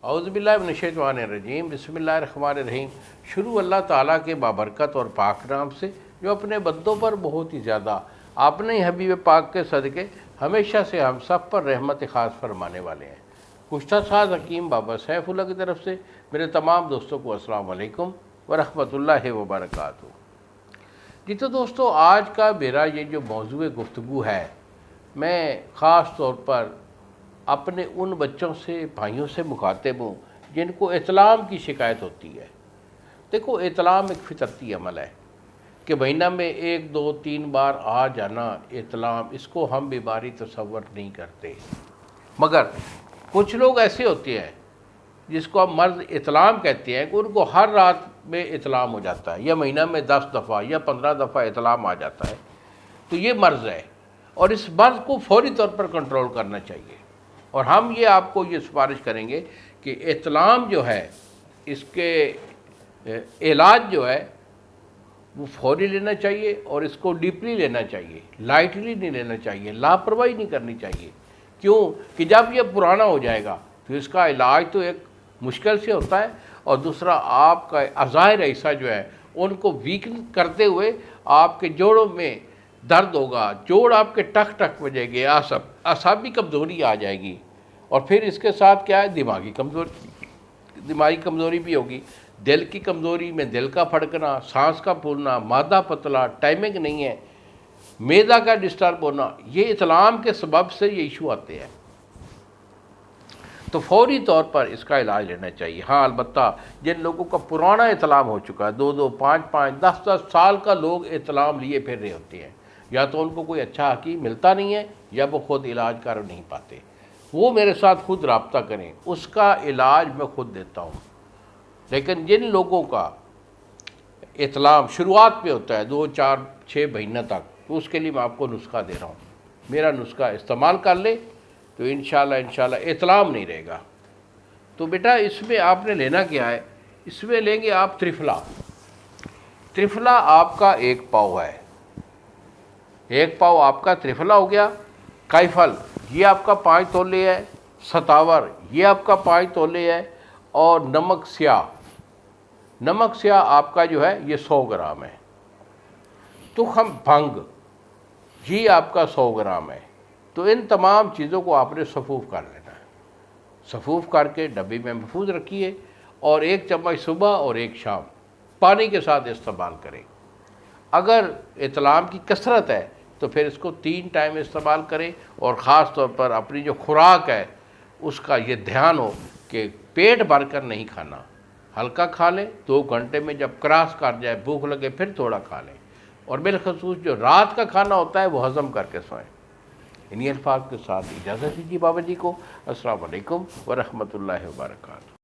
اعوذ باللہ من الشیطان الرجیم، بسم اللہ الرحمن الرحیم۔ شروع اللہ تعالیٰ کے بابرکت اور پاک نام سے جو اپنے بندوں پر بہت ہی زیادہ اپنے ہی حبیب پاک کے صدقے ہمیشہ سے ہم سب پر رحمت خاص فرمانے والے ہیں۔ کشتہ ساز حکیم بابا سیف اللہ کی طرف سے میرے تمام دوستوں کو السلام علیکم ورحمۃ اللہ وبرکاتہ۔ جی تو دوستو، آج کا میرا یہ جو موضوع گفتگو ہے، میں خاص طور پر اپنے ان بچوں سے، بھائیوں سے مخاطب ہوں جن کو اطلام کی شکایت ہوتی ہے۔ دیکھو، اطلام ایک فطرتی عمل ہے کہ مہینہ میں 1 2 3 بار آ جانا اطلام، اس کو ہم بیماری تصور نہیں کرتے، مگر کچھ لوگ ایسے ہوتے ہیں جس کو ہم مرض اطلام کہتے ہیں کہ ان کو ہر رات میں اطلام ہو جاتا ہے، یا مہینہ میں 10 دفعہ یا 15 دفعہ اطلام آ جاتا ہے۔ تو یہ مرض ہے، اور اس مرض کو فوری طور پر کنٹرول کرنا چاہیے۔ اور ہم یہ آپ کو یہ سفارش کریں گے کہ اطلام جو ہے، اس کے علاج جو ہے وہ فوری لینا چاہیے، اور اس کو ڈیپلی لینا چاہیے، لائٹلی نہیں لینا چاہیے، لاپرواہی نہیں کرنی چاہیے۔ کیوں کہ جب یہ پرانا ہو جائے گا تو اس کا علاج تو ایک مشکل سے ہوتا ہے، اور دوسرا آپ کا اعضائے رئیسہ جو ہے ان کو ویکن کرتے ہوئے آپ کے جوڑوں میں درد ہوگا، جوڑ آپ کے ٹک ٹک بجے گے، اعصابی کمزوری آ جائے گی، اور پھر اس کے ساتھ کیا ہے، دماغی کمزوری بھی ہوگی۔ دل کی کمزوری میں دل کا پھڑکنا، سانس کا پھولنا، معدہ پتلا، ٹائمنگ نہیں ہے، معدہ کا ڈسٹرب ہونا، یہ اطلام کے سبب سے یہ ایشو آتے ہیں۔ تو فوری طور پر اس کا علاج لینا چاہیے۔ ہاں، البتہ جن لوگوں کا پرانا اطلام ہو چکا ہے، 2 2 5 5 10 10 سال کا لوگ اطلام لیے پھر رہے ہوتے ہیں، یا تو ان کو کوئی اچھا حکیم ملتا نہیں ہے، یا وہ خود علاج کر نہیں پاتے، وہ میرے ساتھ خود رابطہ کریں، اس کا علاج میں خود دیتا ہوں۔ لیکن جن لوگوں کا اطلام شروعات پہ ہوتا ہے 2 4 6 مہینہ تک، تو اس کے لیے میں آپ کو نسخہ دے رہا ہوں۔ میرا نسخہ استعمال کر لے تو انشاءاللہ اطلام نہیں رہے گا۔ تو بیٹا، اس میں آپ نے لینا کیا ہے؟ اس میں لیں گے آپ ترفلا۔ ترفلا آپ کا 1 پاؤ ہے، 1 پاؤ آپ کا ترفلا ہو گیا۔ کائفل یہ آپ کا 5 تولے ہے، ستاور یہ آپ کا 5 تولے ہے، اور نمک سیاہ آپ کا جو ہے یہ 100 گرام ہے۔ تخم بھنگ یہ آپ کا 100 گرام ہے۔ تو ان تمام چیزوں کو آپ نے صفوف کر لینا ہے، صفوف کر کے ڈبے میں محفوظ رکھیے، اور 1 چمچ صبح اور 1 شام پانی کے ساتھ استعمال کریں۔ اگر اطلام کی کثرت ہے تو پھر اس کو 3 ٹائم استعمال کریں، اور خاص طور پر اپنی جو خوراک ہے اس کا یہ دھیان ہو کہ پیٹ بھر کر نہیں کھانا، ہلکا کھا لیں، 2 گھنٹے میں جب کراس کر جائے، بھوک لگے، پھر تھوڑا کھا لیں، اور بالخصوص جو رات کا کھانا ہوتا ہے وہ ہضم کر کے سوئیں۔ انہی الفاظ کے ساتھ اجازت دیجیے بابا جی کو۔ السلام علیکم ورحمۃ اللہ وبرکاتہ۔